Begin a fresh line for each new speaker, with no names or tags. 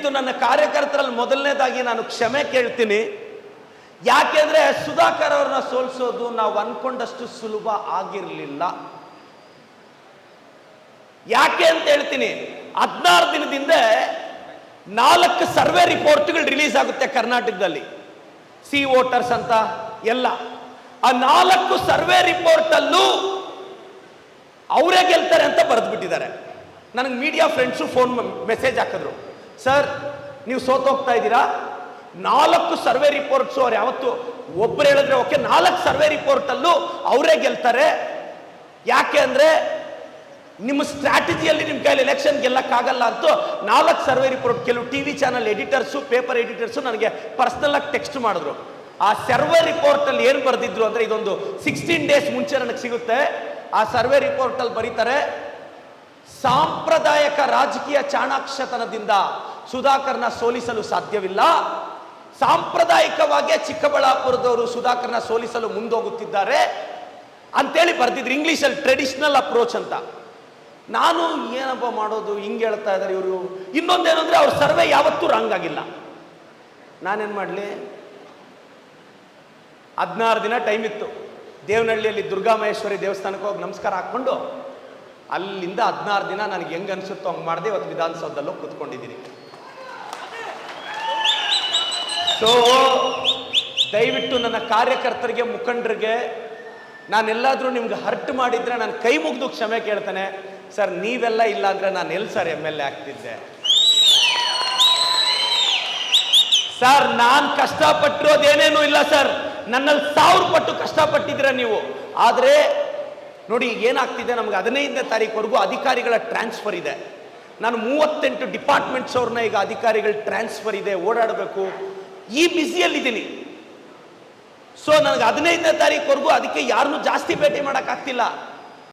ದಯವಿಟ್ಟು ನನ್ನ ಕಾರ್ಯಕರ್ತರಲ್ಲಿ ಮೊದಲನೇದಾಗಿ ನಾನು ಕ್ಷಮೆ ಕೇಳ್ತೀನಿ. ಯಾಕೆಂದ್ರೆ ಸುಧಾಕರ್ ಅವ್ರನ್ನ ಸೋಲಿಸೋದು ನಾವು ಅನ್ಕೊಂಡಷ್ಟು ಸುಲಭ ಆಗಿರಲಿಲ್ಲ. ಯಾಕೆ ಅಂತ ಹೇಳ್ತೀನಿ. 16 ದಿನದಿಂದ 4 ಸರ್ವೆ ರಿಪೋರ್ಟ್ಗಳು ರಿಲೀಸ್ ಆಗುತ್ತೆ ಕರ್ನಾಟಕದಲ್ಲಿ, ಸಿ ವೋಟರ್ಸ್ ಅಂತ ಎಲ್ಲ. ಆ 4 ಸರ್ವೆ ರಿಪೋರ್ಟ್ ಅಲ್ಲೂ ಅವರೇ ಗೆಲ್ತಾರೆ ಅಂತ ಬರೆದು ಬಿಟ್ಟಿದ್ದಾರೆ. ನನಗೆ ಮೀಡಿಯಾ ಫ್ರೆಂಡ್ಸು ಫೋನ್ ಮೆಸೇಜ್ ಹಾಕಿದ್ರು, ಸರ್ ನೀವು ಸೋತೋಗ್ತಾ ಇದ್ದೀರಾ, 4 ಸರ್ವೆ ರಿಪೋರ್ಟ್ಸು ಅವ್ರು ಯಾವತ್ತು ಒಬ್ಬರು ಹೇಳಿದ್ರೆ ಓಕೆ, 4 ಸರ್ವೆ ರಿಪೋರ್ಟ್ ಅಲ್ಲೂ ಅವರೇ ಗೆಲ್ತಾರೆ. ಯಾಕೆ ಅಂದ್ರೆ ನಿಮ್ಮ ಸ್ಟ್ರಾಟಜಿಯಲ್ಲಿ ನಿಮ್ಮ ಕೈಲಿ ಎಲೆಕ್ಷನ್ ಗೆಲ್ಲಕ್ಕಾಗಲ್ಲ ಅಂತ 4 ಸರ್ವೆ ರಿಪೋರ್ಟ್ ಕೆಲವು ಟಿವಿ ಚಾನಲ್ ಎಡಿಟರ್ಸು, ಪೇಪರ್ ಎಡಿಟರ್ಸು ನನಗೆ ಪರ್ಸನಲ್ ಆಗಿ ಟೆಕ್ಸ್ಟ್ ಮಾಡಿದ್ರು. ಆ ಸರ್ವೆ ರಿಪೋರ್ಟ್ ಅಲ್ಲಿ ಏನು ಬರೆದಿದ್ರು ಅಂದ್ರೆ, ಇದೊಂದು 16 ಡೇಸ್ ಮುಂಚೆ ನನಗೆ ಸಿಗುತ್ತೆ. ಆ ಸರ್ವೆ ರಿಪೋರ್ಟ್ ಅಲ್ಲಿ ಬರೀತಾರೆ, ಸಾಂಪ್ರದಾಯಿಕ ರಾಜಕೀಯ ಚಾಣಾಕ್ಷತನದಿಂದ ಸುಧಾಕರ್ನ ಸೋಲಿಸಲು ಸಾಧ್ಯವಿಲ್ಲ. ಸಾಂಪ್ರದಾಯಿಕವಾಗಿ ಚಿಕ್ಕಬಳ್ಳಾಪುರದವರು ಸುಧಾಕರ್ನ ಸೋಲಿಸಲು ಮುಂದೋಗುತ್ತಿದ್ದಾರೆ ಅಂತೇಳಿ ಬರ್ತಿದ್ರು. ಇಂಗ್ಲಿಷಲ್ಲಿ ಟ್ರೆಡಿಷನಲ್ ಅಪ್ರೋಚ್ ಅಂತ. ನಾನು ಏನಪ್ಪ ಮಾಡೋದು, ಹಿಂಗೆ ಹೇಳ್ತಾ ಇದ್ದಾರೆ ಇವರು. ಇನ್ನೊಂದೇನಂದ್ರೆ ಅವ್ರ ಸರ್ವೆ ಯಾವತ್ತೂ ರಾಂಗ್ ಆಗಿಲ್ಲ. ನಾನೇನು ಮಾಡಲಿ, 16 ದಿನ ಟೈಮ್ ಇತ್ತು. ದೇವನಹಳ್ಳಿಯಲ್ಲಿ ದುರ್ಗಾಮಹೇಶ್ವರಿ ದೇವಸ್ಥಾನಕ್ಕೆ ಹೋಗಿ ನಮಸ್ಕಾರ ಹಾಕ್ಕೊಂಡು ಅಲ್ಲಿಂದ 16 ದಿನ ನನಗೆ ಹೆಂಗೆ ಅನಿಸುತ್ತೋ ಹಂಗೆ ಮಾಡಿದೆ. ಇವತ್ತು ವಿಧಾನಸೌಧದಲ್ಲೂ ಕೂತ್ಕೊಂಡಿದ್ದೀನಿ. ಸೊ ದಯವಿಟ್ಟು ನನ್ನ ಕಾರ್ಯಕರ್ತರಿಗೆ, ಮುಖಂಡರಿಗೆ ನಾನೆಲ್ಲಾದರೂ ನಿಮ್ಗೆ ಹರ್ಟ್ ಮಾಡಿದ್ರೆ ನಾನು ಕೈ ಮುಗಿದು ಕ್ಷಮೆ ಕೇಳ್ತೇನೆ. ಸರ್ ನೀವೆಲ್ಲ ಇಲ್ಲ ಅಂದ್ರೆ ನಾನು ಎಲ್ಲಿ ಸರ್ MLA ಆಗ್ತಿದ್ದೆ? ಸರ್ ನಾನು ಕಷ್ಟಪಟ್ಟಿರೋದೇನೇನೂ ಇಲ್ಲ ಸರ್, ನನ್ನಲ್ಲಿ 1000 ಪಟ್ಟು ಕಷ್ಟಪಟ್ಟಿದ್ರೆ ನೀವು. ಆದರೆ ನೋಡಿ ಏನಾಗ್ತಿದೆ, ನಮ್ಗೆ 15ನೇ ತಾರೀಕುವರೆಗೂ ಅಧಿಕಾರಿಗಳ ಟ್ರಾನ್ಸ್ಫರ್ ಇದೆ. ನಾನು 38 ಡಿಪಾರ್ಟ್ಮೆಂಟ್ಸ್ ಅವ್ರನ್ನ ಈಗ ಅಧಿಕಾರಿಗಳ ಟ್ರಾನ್ಸ್ಫರ್ ಇದೆ, ಓಡಾಡಬೇಕು, ಈ ಬ್ಯುಸಿಯಲ್ಲಿದ್ದೀನಿ. ಸೊ ನನಗೆ 15ನೇ ತಾರೀಕುವರೆಗೂ ಅದಕ್ಕೆ ಯಾರನ್ನೂ ಜಾಸ್ತಿ ಭೇಟಿ ಮಾಡೋಕ್ಕಾಗ್ತಿಲ್ಲ.